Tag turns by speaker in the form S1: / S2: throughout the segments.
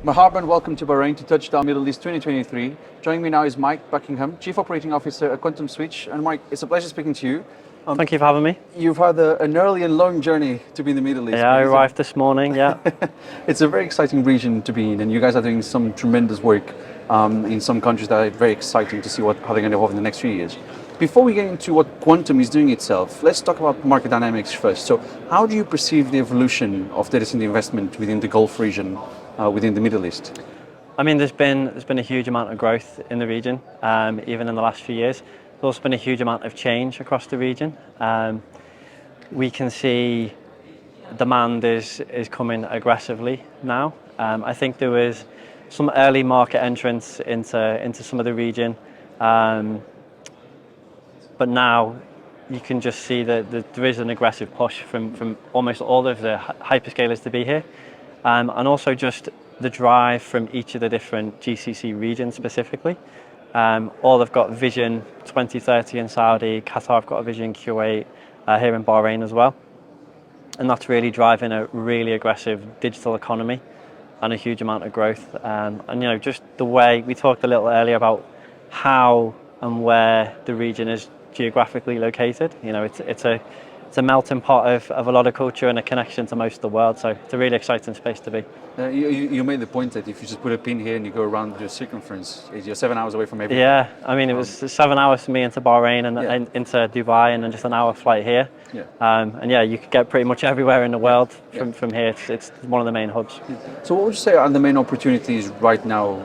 S1: Marhaba and welcome to Bahrain to Touchdown Middle East 2023. Joining me now is Mike Buckingham, Chief Operating Officer at Quantum Switch. And Mike, it's a pleasure speaking to you.
S2: Thank you for having me.
S1: You've had an early and long journey to be in the Middle East.
S2: Yeah, I arrived this morning, yeah.
S1: It's a very exciting region to be in, and you guys are doing some tremendous work in some countries that are very exciting to see how they're going to evolve in the next few years. Before we get into what Quantum is doing itself, let's talk about market dynamics first. So how do you perceive the evolution of data center investment within the Gulf region, within the Middle East?
S2: I mean, there's been a huge amount of growth in the region, even in the last few years. There's also been a huge amount of change across the region. We can see demand is coming aggressively now. I think there was some early market entrance into some of the region, but now you can just see that there is an aggressive push from almost all of the hyperscalers to be here, and also just the drive from each of the different GCC regions specifically. All have got Vision 2030 in Saudi, Qatar have got a Vision Kuwait, here in Bahrain as well. And that's really driving a really aggressive digital economy and a huge amount of growth. And you know, just the way we talked a little earlier about how and where the region is geographically located. You know, it's a melting pot of a lot of culture and a connection to most of the world. So it's a really exciting space to be.
S1: You made the point that if you just put a pin here and you go around your circumference, you're 7 hours away from everything.
S2: Yeah, I mean, it was 7 hours for me into Bahrain and into Dubai, and then just an hour flight here.
S1: Yeah.
S2: And yeah, you could get pretty much everywhere in the world from here. It's one of the main hubs.
S1: So what would you say are the main opportunities right now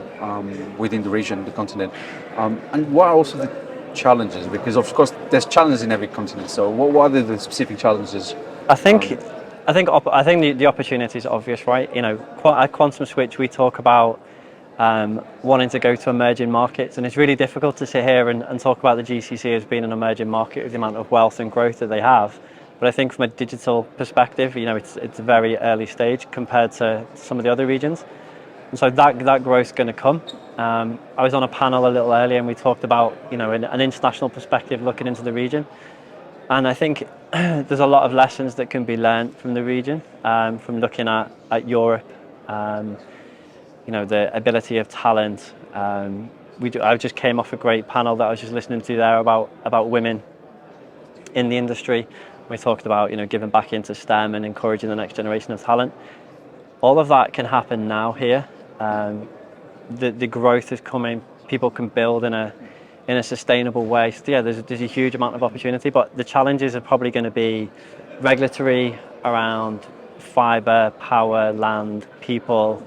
S1: within the region, the continent? And what are also the challenges? Because of course there's challenges in every continent. So what are the specific challenges?
S2: I think the opportunity is obvious, right? You know, at Quantum Switch we talk about wanting to go to emerging markets, and it's really difficult to sit here and talk about the GCC as being an emerging market with the amount of wealth and growth that they have. But I think from a digital perspective, you know, it's a very early stage compared to some of the other regions. And so that growth is going to come. I was on a panel a little earlier and we talked about, you know, an international perspective looking into the region. And I think there's a lot of lessons that can be learned from the region, from looking at Europe, you know, the ability of talent. I just came off a great panel that I was just listening to there about women in the industry. We talked about, you know, giving back into STEM and encouraging the next generation of talent. All of that can happen now here. The growth is coming. People can build in a sustainable way. So yeah, there's a huge amount of opportunity, but the challenges are probably going to be regulatory around fiber, power, land, people,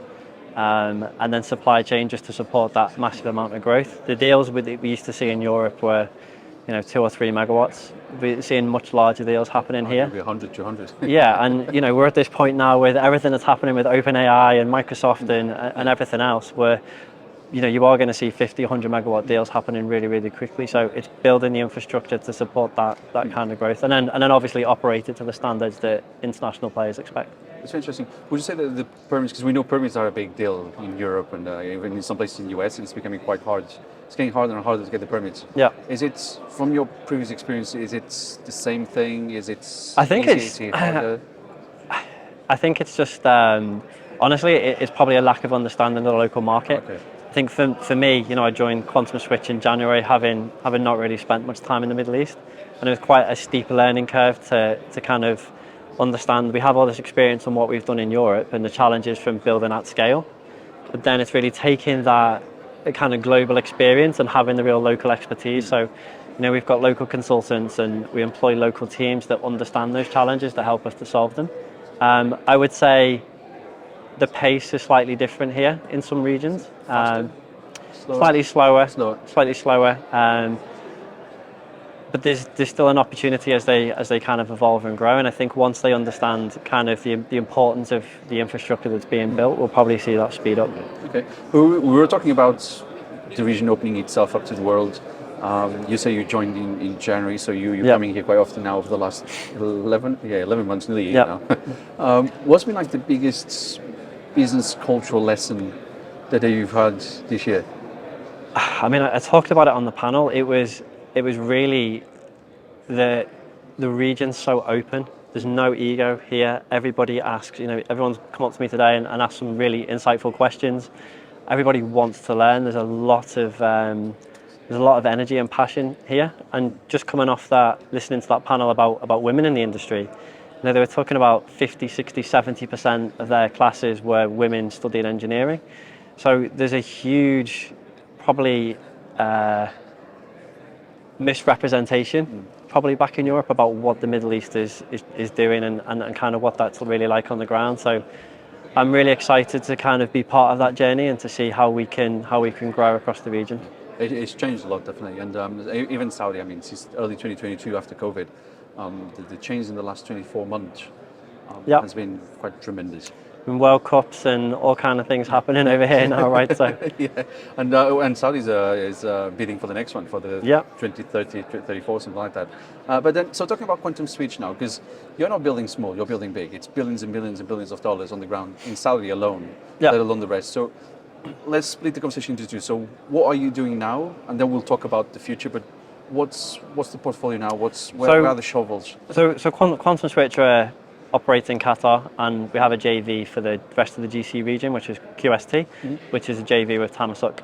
S2: and then supply chain just to support that massive amount of growth. The deals we used to see in Europe were, you know, 2 or 3 megawatts. We're seeing much larger deals happening here.
S1: Maybe 100, 200.
S2: Yeah, and you know, we're at this point now with everything that's happening with OpenAI and Microsoft and everything else, where, you know, you are going to see 50, 100 megawatt deals happening really, really quickly. So it's building the infrastructure to support that kind of growth, and then obviously operate it to the standards that international players expect.
S1: It's interesting. Would you say that the permits, because we know permits are a big deal in Europe and even in some places in the US, it's becoming quite hard. It's getting harder and harder to get the permits.
S2: Yeah.
S1: Is it, from your previous experience, is it the same thing? Is it?
S2: I think
S1: harder?
S2: I think it's just honestly, it's probably a lack of understanding of the local market.
S1: Okay.
S2: I think for me, you know, I joined Quantum Switch in January, having not really spent much time in the Middle East, and it was quite a steep learning curve to kind of understand. We have all this experience on what we've done in Europe and the challenges from building at scale, but then it's really taking that kind of global experience and having the real local expertise. So, you know, we've got local consultants and we employ local teams that understand those challenges that help us to solve them. I would say the pace is slightly different here in some regions. Slightly slower. Slightly slower. But there's still an opportunity as they kind of evolve and grow. And I think once they understand kind of the importance of the infrastructure that's being built, we'll probably see that speed up.
S1: Okay. We were talking about the region opening itself up to the world. You say you joined in January, so you're coming here quite often now over the last 11 months, nearly a year now. What's been like the biggest business cultural lesson that you've had this year?
S2: I mean, I talked about it on the panel. It was really the region's so open. There's no ego here. Everybody asks, everyone's come up to me today and asked some really insightful questions. Everybody wants to learn. There's a lot of energy and passion here. And just coming off that, listening to that panel about women in the industry, they were talking about 50, 60, 70% of their classes were women studying engineering. So there's a huge, probably misrepresentation, probably back in Europe, about what the Middle East is doing and kind of what that's really like on the ground. So I'm really excited to kind of be part of that journey and to see how we can grow across the region.
S1: It's changed a lot, definitely, and even Saudi. I mean, since early 2022, after COVID, the change in the last 24 months has been quite tremendous.
S2: And World Cups and all kind of things happening over here now, right? So
S1: yeah, and Saudi is bidding for the next one for the 2030, 34, something like that. But then, so talking about quantum switch now, because you're not building small, you're building big. It's billions and billions and billions of dollars on the ground in Saudi alone, let alone the rest. So let's split the conversation into two. So what are you doing now, and then we'll talk about the future. But what's the portfolio now? Where are the shovels?
S2: So quantum switch operate in Qatar, and we have a JV for the rest of the GCC region, which is QST, which is a JV with Tamasuk,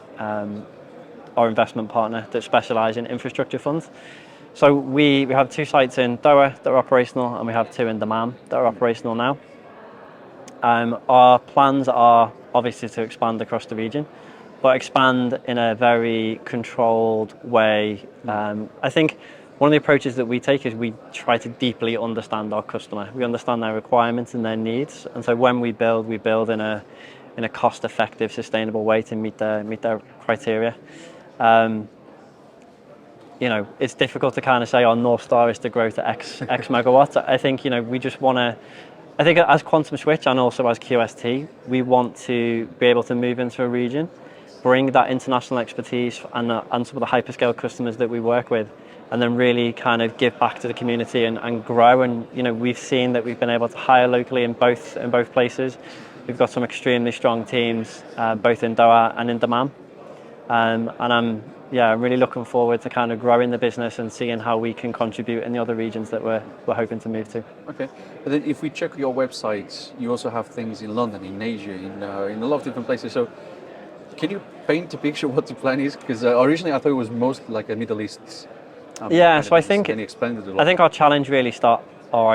S2: our investment partner that specialise in infrastructure funds. So we have 2 sites in Doha that are operational, and we have 2 in Dammam that are operational now. Our plans are obviously to expand across the region, but expand in a very controlled way. I think one of the approaches that we take is we try to deeply understand our customer. We understand their requirements and their needs, and so when we build in a cost-effective, sustainable way to meet their criteria. It's difficult to kind of say our North Star is to grow to X megawatts. I think we just want to. I think as Quantum Switch and also as QST, we want to be able to move into a region, bring that international expertise and some of the hyperscale customers that we work with, and then really kind of give back to the community and grow. And we've seen that we've been able to hire locally in both places. We've got some extremely strong teams, both in Doha and in Dammam. And I'm really looking forward to kind of growing the business and seeing how we can contribute in the other regions that we're hoping to move to.
S1: Okay, but then if we check your website, you also have things in London, in Asia, in a lot of different places. So can you paint a picture of what the plan is? Because originally I thought it was most like a Middle East.
S2: So I think our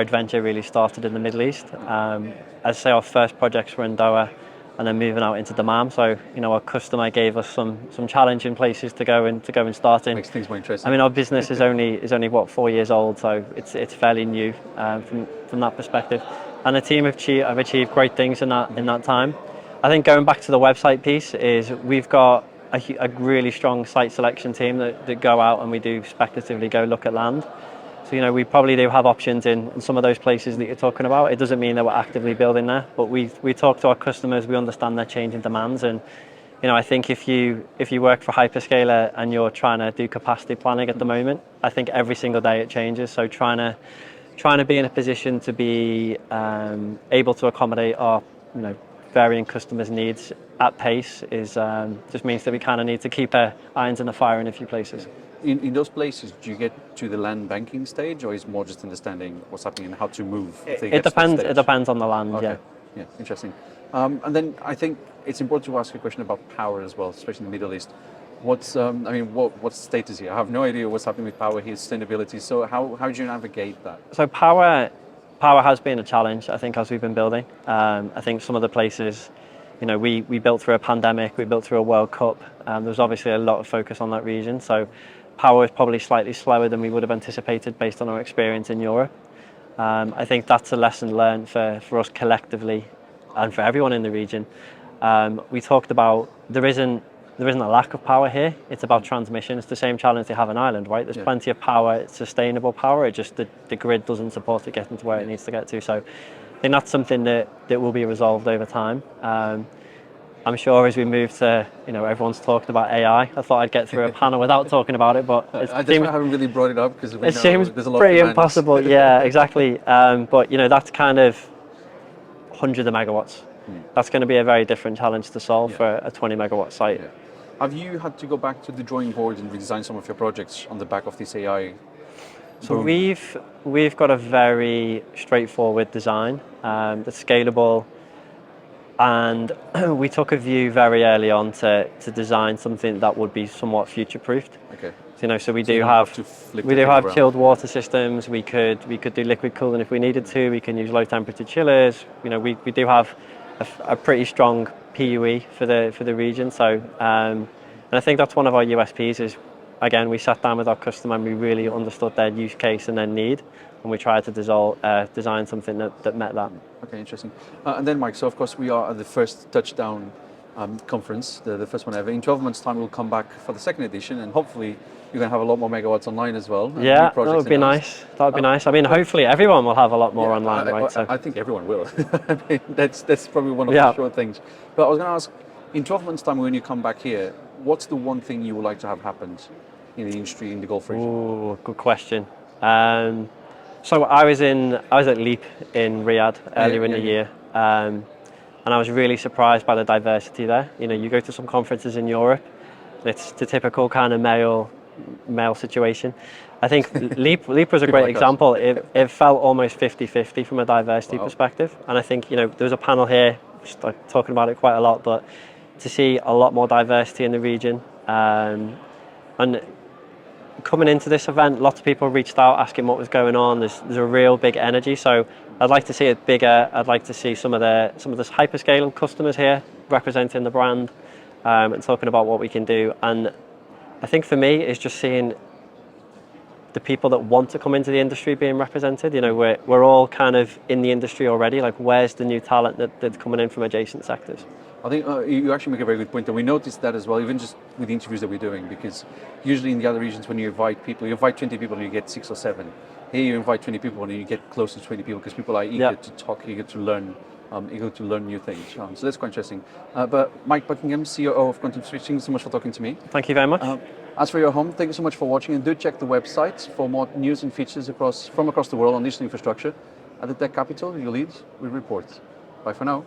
S2: adventure really started in the Middle East. As I say, our first projects were in Doha, and then moving out into Dammam. So our customer gave us some challenging places to go and start in.
S1: Makes things more interesting.
S2: I mean, our business is only what 4 years old, so it's fairly new from that perspective. And the team have achieved great things in that time. I think going back to the website piece is we've got a really strong site selection team that go out and we do speculatively go look at land. So we probably do have options in some of those places that you're talking about. It doesn't mean that we're actively building there, but we talk to our customers, we understand their changing demands, and I think if you work for hyperscaler and you're trying to do capacity planning at the moment, I think every single day it changes. So trying to be in a position to be able to accommodate our varying customers' needs at pace is just means that we kind of need to keep our irons in the fire in a few places.
S1: In those places, do you get to the land banking stage, or is it more just understanding what's happening and how to move?
S2: It depends. It depends on the land.
S1: Okay. Yeah, interesting. And then I think it's important to ask a question about power as well, especially in the Middle East. What's the status here? I have no idea what's happening with power here, sustainability. So how do you navigate that?
S2: So power has been a challenge, I think, as we've been building. I think some of the places, we built through a pandemic, we built through a World Cup. There was obviously a lot of focus on that region. So power is probably slightly slower than we would have anticipated based on our experience in Europe. I think that's a lesson learned for us collectively and for everyone in the region. We talked about there isn't a lack of power here. It's about transmission. It's the same challenge they have in Ireland, right? There's plenty of power. It's sustainable power. It just the grid doesn't support it getting to where it needs to get to. So I think that's something that will be resolved over time. I'm sure as we move to, everyone's talking about AI. I thought I'd get through a panel without talking about it, but
S1: I haven't really brought it up because
S2: it seems
S1: there's a lot
S2: pretty
S1: of
S2: impossible. Yeah, exactly. But that's kind of hundreds of megawatts. That's going to be a very different challenge to solve for a 20 megawatt site.
S1: Yeah. Have you had to go back to the drawing board and redesign some of your projects on the back of this AI
S2: So
S1: boom?
S2: we've got a very straightforward design that's scalable, and we took a view very early on to design something that would be somewhat future-proofed.
S1: Okay.
S2: So we
S1: So you
S2: do
S1: don't
S2: have
S1: to flip
S2: we
S1: the
S2: do
S1: thing
S2: have
S1: around.
S2: chilled water systems. We could do liquid cooling if we needed to. We can use low temperature chillers. We do have a pretty strong PUE for the region. And I think that's one of our USPs is, again, we sat down with our customer and we really understood their use case and their need, and we tried to design something that met that.
S1: Okay, interesting. And then, Mike, so of course we are at the first touchdown conference, the first one ever. In 12 months' time, we'll come back for the second edition, and hopefully you're going to have a lot more megawatts online as well. And new
S2: Yeah, that
S1: projects
S2: would be
S1: announced.
S2: nice. That would be nice. I mean, hopefully everyone will have a lot more online, right?
S1: I think everyone will. I mean, that's probably one of
S2: Yeah.
S1: the sure things. But I was going to ask, in 12 months' time, when you come back here, what's the one thing you would like to have happened in the industry in the Gulf region?
S2: Ooh, good question. So I was at Leap in Riyadh earlier in the year, and I was really surprised by the diversity there. You go to some conferences in Europe, it's the typical kind of male situation. I think Leap was a
S1: People
S2: great
S1: like us.
S2: example. It felt almost 50-50 from a diversity perspective, and I think there was a panel here just like talking about it quite a lot, but to see a lot more diversity in the region, and coming into this event, lots of people reached out asking what was going on. There's a real big energy, so I'd like to see it bigger. I'd like to see some of the hyperscale customers here representing the brand, and talking about what we can do. And I think for me, it's just seeing the people that want to come into the industry being represented. We're all kind of in the industry already. Like, where's the new talent that's coming in from adjacent sectors?
S1: I think you actually make a very good point, and we noticed that as well, even just with the interviews that we're doing, because usually in the other regions, when you invite people, you invite 20 people and you get 6 or 7. Here you invite 20 people and you get close to 20 people because people are eager to talk, eager to learn new things. So that's quite interesting. But Mike Buckingham, CEO of Quantum Switching, thanks so much for talking to me.
S2: Thank you very much.
S1: As for your home, thank you so much for watching, and do check the website for more news and features from across the world on digital infrastructure. At the Tech Capital, you lead, we report. Bye for now.